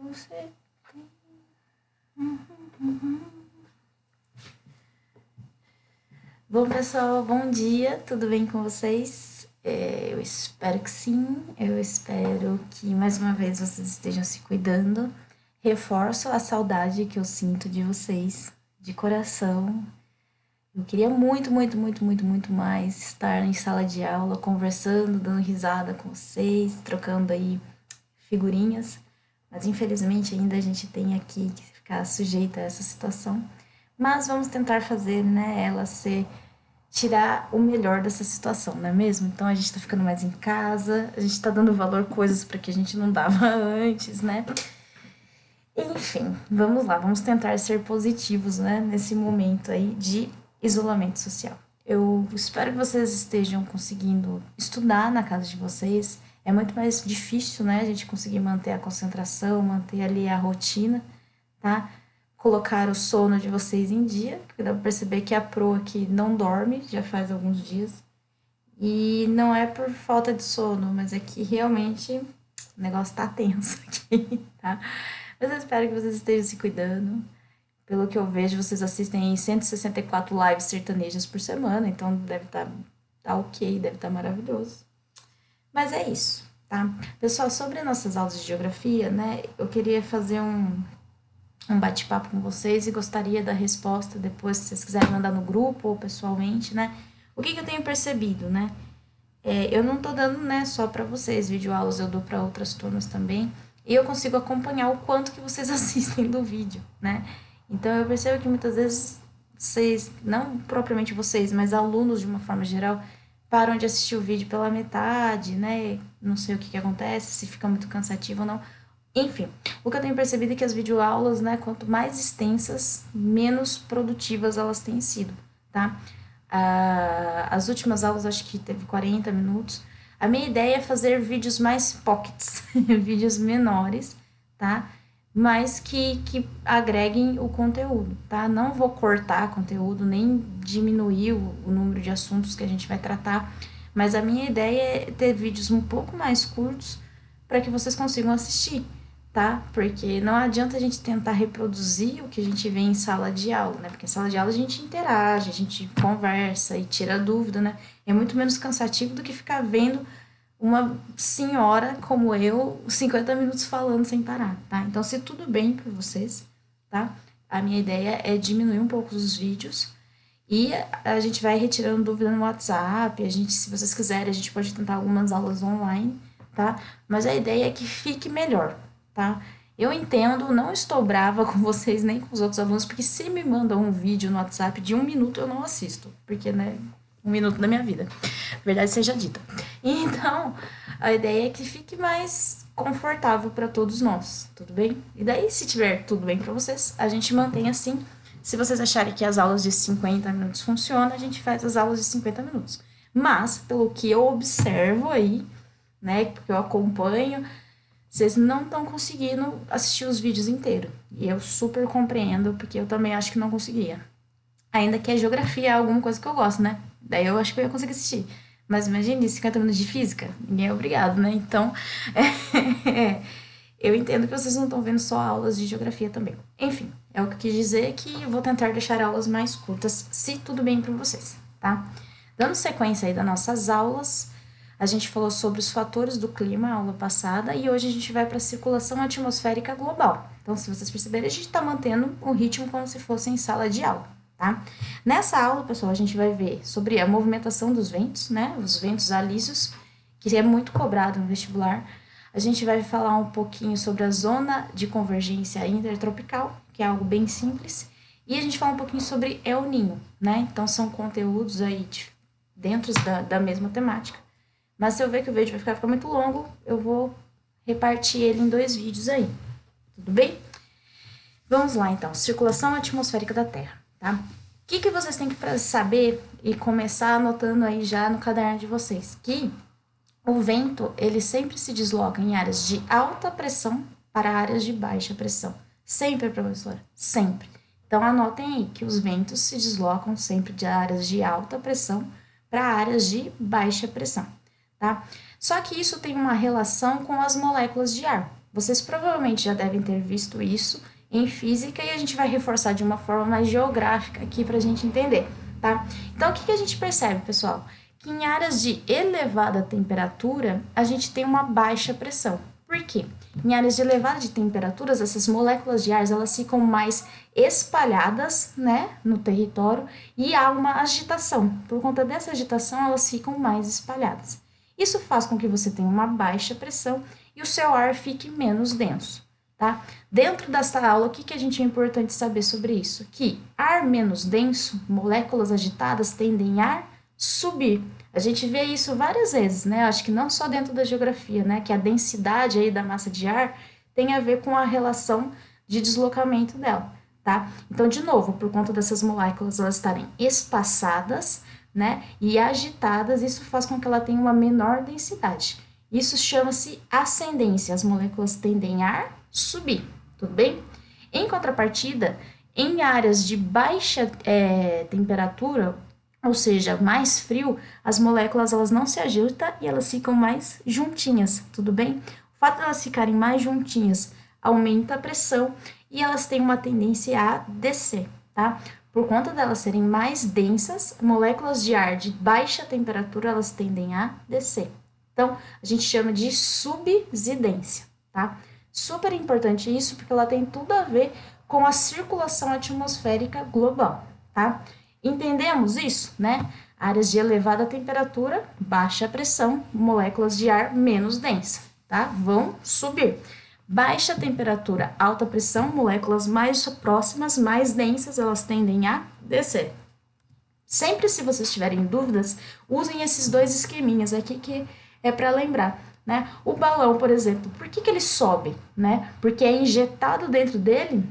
Você tem... Bom, pessoal, bom dia, tudo bem com vocês? Eu espero que sim, eu espero que mais uma vez vocês estejam se cuidando. Reforço a saudade que eu sinto de vocês, de coração. Eu queria muito, muito, muito, muito, muito mais estar em sala de aula, conversando, dando risada com vocês, trocando aí figurinhas, mas infelizmente ainda a gente tem aqui que ficar sujeita a essa situação. Mas vamos tentar fazer, né, ela ser tirar o melhor dessa situação, não é mesmo? Então a gente tá ficando mais em casa, a gente tá dando valor a coisas para que a gente não dava antes, né? Enfim, vamos lá, vamos tentar ser positivos, né, nesse momento aí de isolamento social. Eu espero que vocês estejam conseguindo estudar na casa de vocês. É muito mais difícil, né, a gente conseguir manter a concentração, manter ali a rotina, tá? Colocar o sono de vocês em dia, porque dá pra perceber que a Pro aqui não dorme, já faz alguns dias. E não é por falta de sono, mas é que realmente o negócio tá tenso aqui, tá? Mas eu espero que vocês estejam se cuidando. Pelo que eu vejo, vocês assistem 164 lives sertanejas por semana, então deve estar tá ok, deve estar maravilhoso. Mas é isso, tá? Pessoal, sobre nossas aulas de geografia, né, eu queria fazer um bate-papo com vocês e gostaria da resposta depois, se vocês quiserem mandar no grupo ou pessoalmente, né? O que eu tenho percebido, né? Eu não tô dando, né, só para vocês, videoaulas eu dou para outras turmas também, e eu consigo acompanhar o quanto que vocês assistem do vídeo, né? Então eu percebo que muitas vezes vocês, não propriamente vocês, mas alunos de uma forma geral, param de assistir o vídeo pela metade, né? Não sei o que acontece, se fica muito cansativo ou não. Enfim, o que eu tenho percebido é que as videoaulas, né, quanto mais extensas, menos produtivas elas têm sido, tá? As últimas aulas acho que teve 40 minutos. A minha ideia é fazer vídeos mais pockets, vídeos menores, tá? Mas que agreguem o conteúdo, tá? Não vou cortar conteúdo, nem diminuir o número de assuntos que a gente vai tratar, mas a minha ideia é ter vídeos um pouco mais curtos para que vocês consigam assistir, tá? Porque não adianta a gente tentar reproduzir o que a gente vê em sala de aula, né? Porque em sala de aula a gente interage, a gente conversa e tira dúvida, né? É muito menos cansativo do que ficar vendo uma senhora como eu 50 minutos falando sem parar, tá? Então, se tudo bem para vocês, tá? A minha ideia é diminuir um pouco os vídeos e a gente vai retirando dúvida no WhatsApp, a gente, se vocês quiserem, a gente pode tentar algumas aulas online, tá? Mas a ideia é que fique melhor, tá? Eu entendo, não estou brava com vocês nem com os outros alunos, porque se me mandam um vídeo no WhatsApp de 1 minuto, eu não assisto, porque, né, 1 minuto da minha vida, verdade seja dita. Então, a ideia é que fique mais confortável para todos nós, tudo bem? E daí, se tiver tudo bem para vocês, a gente mantém assim. Se vocês acharem que as aulas de 50 minutos funcionam, a gente faz as aulas de 50 minutos. Mas, pelo que eu observo aí, né, porque eu acompanho, vocês não estão conseguindo assistir os vídeos inteiros. E eu super compreendo, porque eu também acho que não conseguia. Ainda que a geografia é alguma coisa que eu gosto, né? Daí eu acho que eu ia conseguir assistir. Mas imagine 50 minutos de física, ninguém é obrigado, né? Então, eu entendo que vocês não estão vendo só aulas de geografia também. Enfim, é o que eu quis dizer que eu vou tentar deixar aulas mais curtas, se tudo bem para vocês, tá? Dando sequência aí das nossas aulas, a gente falou sobre os fatores do clima na aula passada e hoje a gente vai para a circulação atmosférica global. Então, se vocês perceberem, a gente está mantendo o ritmo como se fosse em sala de aula, tá? Nessa aula, pessoal, a gente vai ver sobre a movimentação dos ventos, né? Os ventos alísios, que é muito cobrado no vestibular. A gente vai falar um pouquinho sobre a zona de convergência intertropical, que é algo bem simples. E a gente fala um pouquinho sobre El Ninho, né? Então, são conteúdos aí dentro da mesma temática. Mas se eu ver que o vídeo vai ficar muito longo, eu vou repartir ele em 2 vídeos aí. Tudo bem? Vamos lá, então. Circulação atmosférica da Terra, tá? O que vocês têm que saber e começar anotando aí já no caderno de vocês? Que o vento, ele sempre se desloca em áreas de alta pressão para áreas de baixa pressão. Sempre, professora. Sempre. Então, anotem aí que os ventos se deslocam sempre de áreas de alta pressão para áreas de baixa pressão. tá? Só que isso tem uma relação com as moléculas de ar. Vocês provavelmente já devem ter visto isso em física e a gente vai reforçar de uma forma mais geográfica aqui para a gente entender, tá? Então, o que a gente percebe, pessoal? Que em áreas de elevada temperatura, a gente tem uma baixa pressão. Por quê? Em áreas de elevada de temperaturas, essas moléculas de ar, elas ficam mais espalhadas, né, no território e há uma agitação. Por conta dessa agitação, elas ficam mais espalhadas. Isso faz com que você tenha uma baixa pressão e o seu ar fique menos denso, tá? Dentro desta aula, o que a gente é importante saber sobre isso? Que ar menos denso, moléculas agitadas tendem a subir. A gente vê isso várias vezes, né? Acho que não só dentro da geografia, né? Que a densidade aí da massa de ar tem a ver com a relação de deslocamento dela, tá? Então, de novo, por conta dessas moléculas elas estarem espaçadas, né, e agitadas, isso faz com que ela tenha uma menor densidade. Isso chama-se ascendência, as moléculas tendem a subir, tudo bem? Em contrapartida, em áreas de baixa temperatura, ou seja, mais frio, as moléculas elas não se agitam e elas ficam mais juntinhas, tudo bem? O fato de elas ficarem mais juntinhas aumenta a pressão e elas têm uma tendência a descer, tá? Por conta delas serem mais densas, moléculas de ar de baixa temperatura, elas tendem a descer. Então, a gente chama de subsidência, tá? Super importante isso, porque ela tem tudo a ver com a circulação atmosférica global, tá? Entendemos isso, né? Áreas de elevada temperatura, baixa pressão, moléculas de ar menos densas, tá? Vão subir. Baixa temperatura, alta pressão, moléculas mais próximas, mais densas, elas tendem a descer. Sempre se vocês tiverem dúvidas, usem esses dois esqueminhas aqui que é para lembrar, né? O balão, por exemplo, por que ele sobe, né? Porque é injetado dentro dele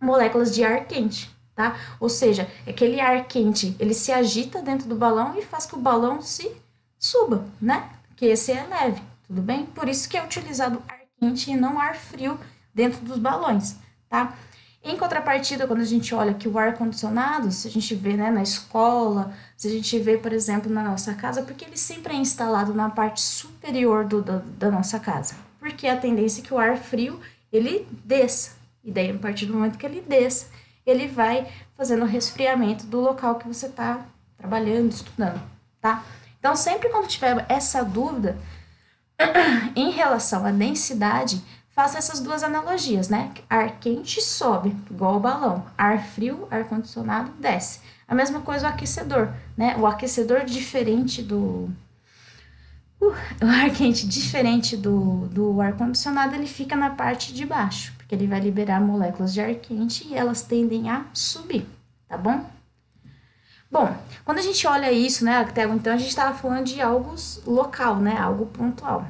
moléculas de ar quente, tá? Ou seja, aquele ar quente, ele se agita dentro do balão e faz que o balão se suba, né? Que esse é leve, tudo bem? Por isso que é utilizado ar quente e não ar frio dentro dos balões, tá? Em contrapartida, quando a gente olha que o ar-condicionado, se a gente vê, né, na escola, se a gente vê, por exemplo, na nossa casa, porque ele sempre é instalado na parte superior da nossa casa. Porque a tendência é que o ar frio, ele desça. E daí, a partir do momento que ele desça, ele vai fazendo o resfriamento do local que você está trabalhando, estudando, tá? Então, sempre quando tiver essa dúvida, em relação à densidade, faça essas duas analogias, né? Ar quente sobe, igual o balão. Ar frio, ar-condicionado, desce. A mesma coisa o aquecedor, né? O aquecedor diferente do... o ar quente diferente do ar-condicionado, ele fica na parte de baixo, porque ele vai liberar moléculas de ar quente e elas tendem a subir, tá bom? Bom, quando a gente olha isso, né, até então a gente estava falando de algo local, né, algo pontual.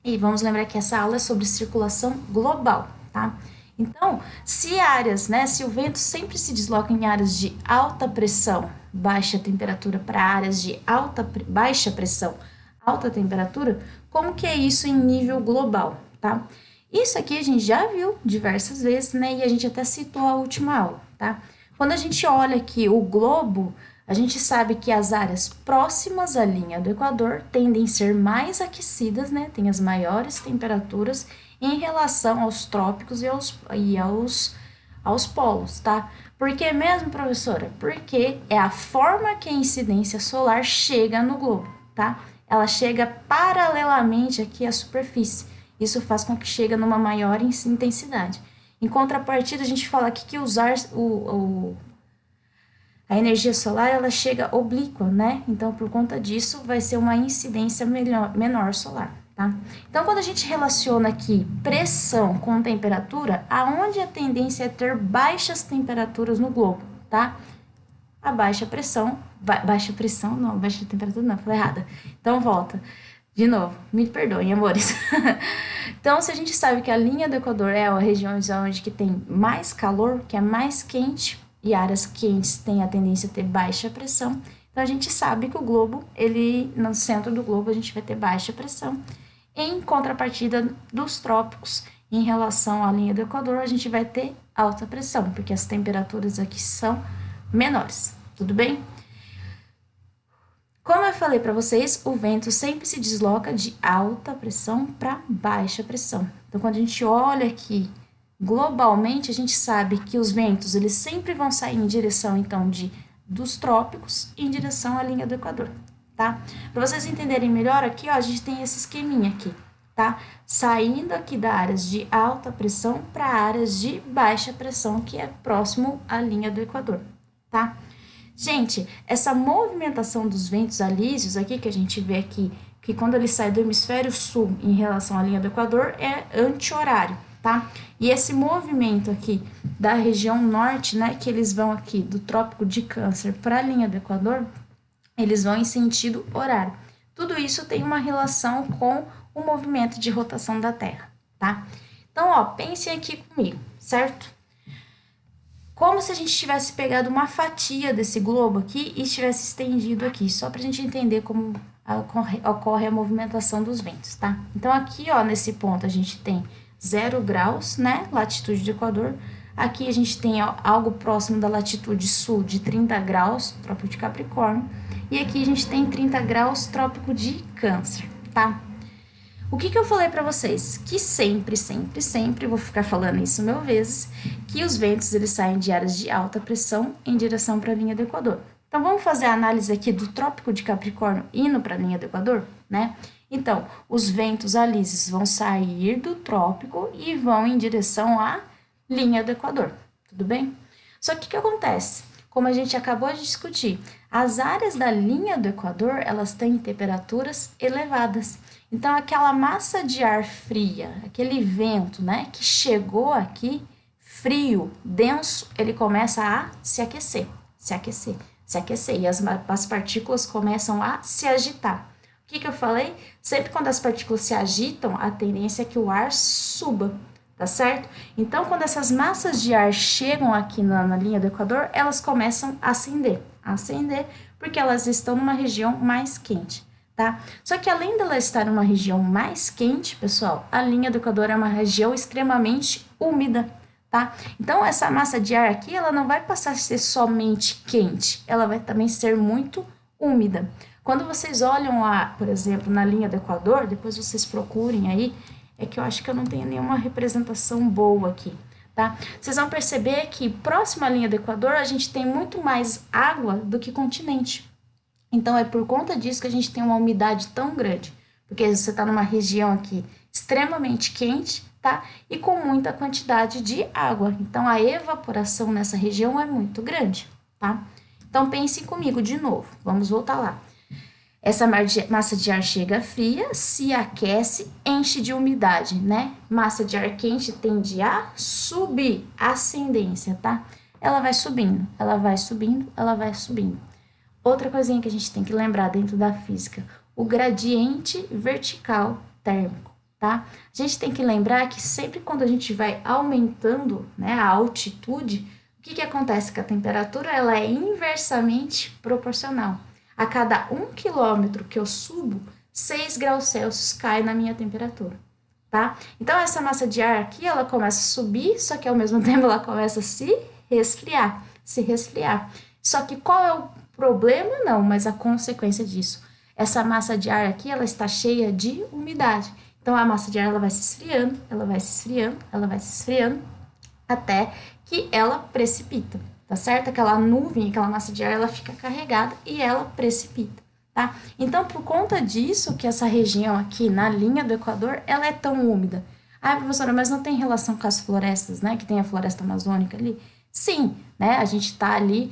E vamos lembrar que essa aula é sobre circulação global, tá? Então, se áreas, né, se o vento sempre se desloca em áreas de alta pressão, baixa temperatura para áreas de baixa pressão, alta temperatura, como que é isso em nível global, tá? Isso aqui a gente já viu diversas vezes, né, e a gente até citou a última aula, tá? Quando a gente olha aqui o globo, a gente sabe que as áreas próximas à linha do Equador tendem a ser mais aquecidas, né? Tem as maiores temperaturas em relação aos trópicos e aos polos, tá? Por que mesmo, professora? Porque é a forma que a incidência solar chega no globo, tá? Ela chega paralelamente aqui à superfície. Isso faz com que chegue numa maior intensidade. Em contrapartida, a gente fala aqui que a energia solar ela chega oblíqua, né? Então, por conta disso, vai ser uma incidência menor solar, tá? Então, quando a gente relaciona aqui pressão com temperatura, aonde a tendência é ter baixas temperaturas no globo, tá? A baixa temperatura não, falei errada. Então, volta. De novo, me perdoem, amores. Então, se a gente sabe que a linha do Equador é a região onde que tem mais calor, que é mais quente, e áreas quentes têm a tendência a ter baixa pressão, então a gente sabe que o globo, no centro do globo, a gente vai ter baixa pressão. Em contrapartida dos trópicos, em relação à linha do Equador, a gente vai ter alta pressão, porque as temperaturas aqui são menores, tudo bem? Como eu falei para vocês, o vento sempre se desloca de alta pressão para baixa pressão. Então, quando a gente olha aqui globalmente, a gente sabe que os ventos eles sempre vão sair em direção então dos trópicos em direção à linha do Equador, tá? Para vocês entenderem melhor aqui, ó, a gente tem esse esqueminha aqui, tá? Saindo aqui da áreas de alta pressão para áreas de baixa pressão, que é próximo à linha do Equador, tá? Gente, essa movimentação dos ventos alísios aqui, que a gente vê aqui, que quando ele sai do hemisfério sul em relação à linha do Equador, é anti-horário, tá? E esse movimento aqui da região norte, né, que eles vão aqui do Trópico de Câncer para a linha do Equador, eles vão em sentido horário. Tudo isso tem uma relação com o movimento de rotação da Terra, tá? Então, ó, pensem aqui comigo, certo? Como se a gente tivesse pegado uma fatia desse globo aqui e tivesse estendido aqui, só para a gente entender como ocorre a movimentação dos ventos, tá? Então, aqui, ó, nesse ponto, a gente tem 0 graus, né, latitude do Equador. Aqui a gente tem algo próximo da latitude sul de 30 graus, trópico de Capricórnio. E aqui a gente tem 30 graus, trópico de Câncer, tá? O que eu falei para vocês? Que sempre, vou ficar falando isso mil vezes, que os ventos eles saem de áreas de alta pressão em direção para a linha do Equador. Então, vamos fazer a análise aqui do Trópico de Capricórnio indo para a linha do Equador, né? Então, os ventos alísios vão sair do trópico e vão em direção à linha do Equador, tudo bem? Só que o que acontece? Como a gente acabou de discutir, as áreas da linha do Equador, elas têm temperaturas elevadas. Então, aquela massa de ar fria, aquele vento, né, que chegou aqui, frio, denso, ele começa a se aquecer. E as partículas começam a se agitar. O que eu falei? Sempre quando as partículas se agitam, a tendência é que o ar suba, tá certo? Então, quando essas massas de ar chegam aqui na linha do Equador, elas começam a acender, porque elas estão numa região mais quente, tá? Só que além dela estar numa região mais quente, pessoal, a linha do Equador é uma região extremamente úmida, tá? Então, essa massa de ar aqui, ela não vai passar a ser somente quente, ela vai também ser muito úmida. Quando vocês olham lá, por exemplo, na linha do Equador, depois vocês procurem aí, é que eu acho que eu não tenho nenhuma representação boa aqui, tá? Vocês vão perceber que próximo à linha do Equador, a gente tem muito mais água do que continente. Então, é por conta disso que a gente tem uma umidade tão grande, porque você está numa região aqui extremamente quente, tá? E com muita quantidade de água. Então, a evaporação nessa região é muito grande, tá? Então, pensem comigo de novo. Vamos voltar lá. Essa massa de ar chega fria, se aquece, enche de umidade, né? Massa de ar quente tende a subir, ascendência, tá? Ela vai subindo. Outra coisinha que a gente tem que lembrar dentro da física, o gradiente vertical térmico, tá? A gente tem que lembrar que sempre quando a gente vai aumentando, né, a altitude, o que acontece? Que a temperatura ela é inversamente proporcional. A cada 1 quilômetro que eu subo, 6 graus Celsius cai na minha temperatura, tá? Então, essa massa de ar aqui, ela começa a subir, só que ao mesmo tempo ela começa a se resfriar. Só que qual é o problema? Não, mas a consequência disso. Essa massa de ar aqui, ela está cheia de umidade. Então, a massa de ar, ela vai se esfriando, até que ela precipita. Tá certo? Aquela nuvem, aquela massa de ar, ela fica carregada e ela precipita, tá? Então, por conta disso, que essa região aqui na linha do Equador, ela é tão úmida. Ah, professora, mas não tem relação com as florestas, né? Que tem a floresta amazônica ali? Sim, né? A gente tá ali,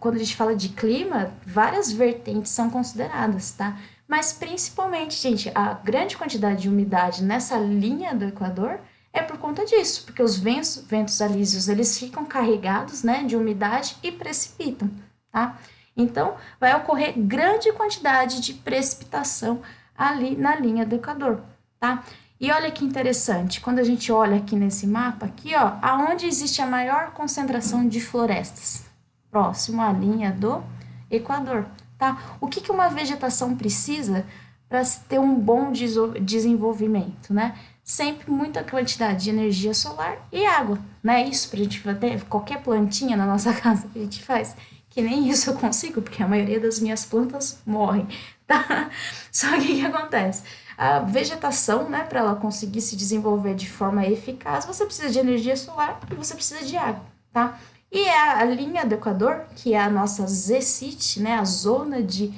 quando a gente fala de clima, várias vertentes são consideradas, tá? Mas, principalmente, gente, a grande quantidade de umidade nessa linha do Equador é por conta disso, porque os ventos alísios, eles ficam carregados, né, de umidade e precipitam, tá? Então, vai ocorrer grande quantidade de precipitação ali na linha do Equador, tá? E olha que interessante, quando a gente olha aqui nesse mapa, aqui, ó, aonde existe a maior concentração de florestas? Próximo à linha do Equador, tá? O que uma vegetação precisa para ter um bom desenvolvimento, né? Sempre muita quantidade de energia solar e água, né? Isso para a gente ter qualquer plantinha na nossa casa que a gente faz. O que nem isso eu consigo, porque a maioria das minhas plantas morrem, tá? Só que o que acontece? A vegetação, né, para ela conseguir se desenvolver de forma eficaz, você precisa de energia solar e você precisa de água, tá? E a linha do Equador, que é a nossa ZCIT, né, a zona de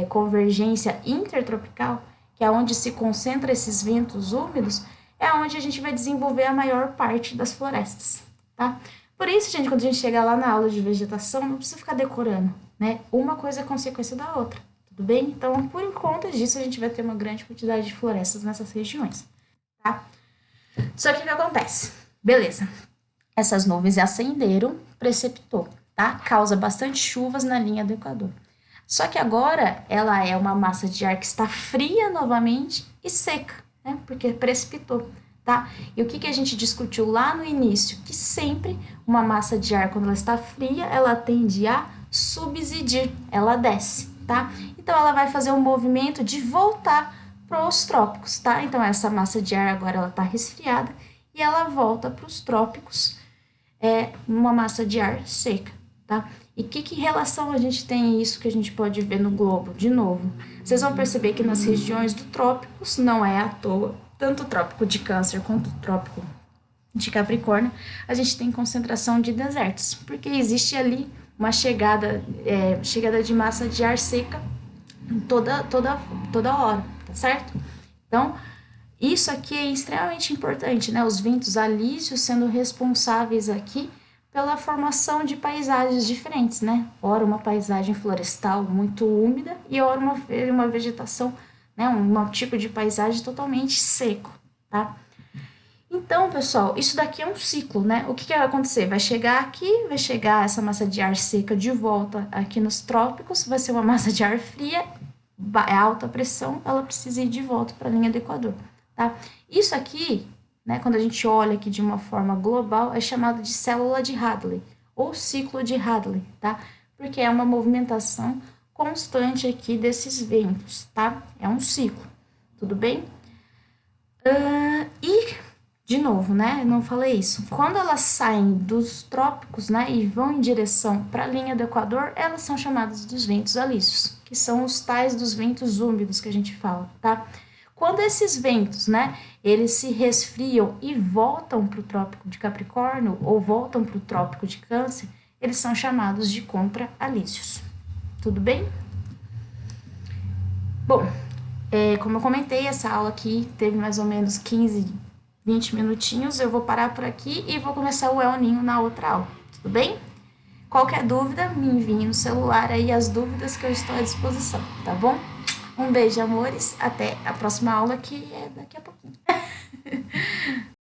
convergência intertropical, que é onde se concentra esses ventos úmidos, é onde a gente vai desenvolver a maior parte das florestas, tá? Por isso, gente, quando a gente chegar lá na aula de vegetação, não precisa ficar decorando, né? Uma coisa é consequência da outra, tudo bem? Então, por conta disso, a gente vai ter uma grande quantidade de florestas nessas regiões, tá? Só que o que acontece? Beleza, essas nuvens acenderam, precipitou, tá? Causa bastante chuvas na linha do Equador. Só que agora ela é uma massa de ar que está fria novamente e seca, né? Porque precipitou, tá? E o que a gente discutiu lá no início? Que sempre uma massa de ar, quando ela está fria, ela tende a subsidir, ela desce, tá? Então ela vai fazer um movimento de voltar para os trópicos, tá? Então essa massa de ar agora ela está resfriada e ela volta para os trópicos, uma massa de ar seca, tá? E que relação a gente tem isso que a gente pode ver no globo? De novo, vocês vão perceber que nas regiões do trópicos, não é à toa, tanto o trópico de Câncer quanto o trópico de Capricórnio, a gente tem concentração de desertos, porque existe ali uma chegada de massa de ar seca toda hora, tá certo? Então, isso aqui é extremamente importante, né? Os ventos alísios sendo responsáveis aqui pela formação de paisagens diferentes, né? Ora uma paisagem florestal muito úmida e ora uma vegetação, né? Um tipo de paisagem totalmente seco, tá? Então, pessoal, isso daqui é um ciclo, né? O que vai acontecer? Vai chegar essa massa de ar seca de volta aqui nos trópicos, vai ser uma massa de ar fria, alta pressão, ela precisa ir de volta para a linha do Equador, tá? Isso aqui, né, quando a gente olha aqui de uma forma global, é chamado de célula de Hadley, ou ciclo de Hadley, tá? Porque é uma movimentação constante aqui desses ventos, tá? É um ciclo, tudo bem? E, de novo, né, não falei isso, quando elas saem dos trópicos, né, e vão em direção para a linha do Equador, elas são chamadas dos ventos alísios, que são os tais dos ventos úmidos que a gente fala, tá? Quando esses ventos, né, eles se resfriam e voltam para o trópico de Capricórnio ou voltam para o trópico de Câncer, eles são chamados de contra-alísios. Tudo bem? Bom, como eu comentei, essa aula aqui teve mais ou menos 15, 20 minutinhos. Eu vou parar por aqui e vou começar o El Ninho na outra aula. Tudo bem? Qualquer dúvida, me envie no celular aí as dúvidas que eu estou à disposição, tá bom? Um beijo, amores. Até a próxima aula, que é daqui a pouquinho.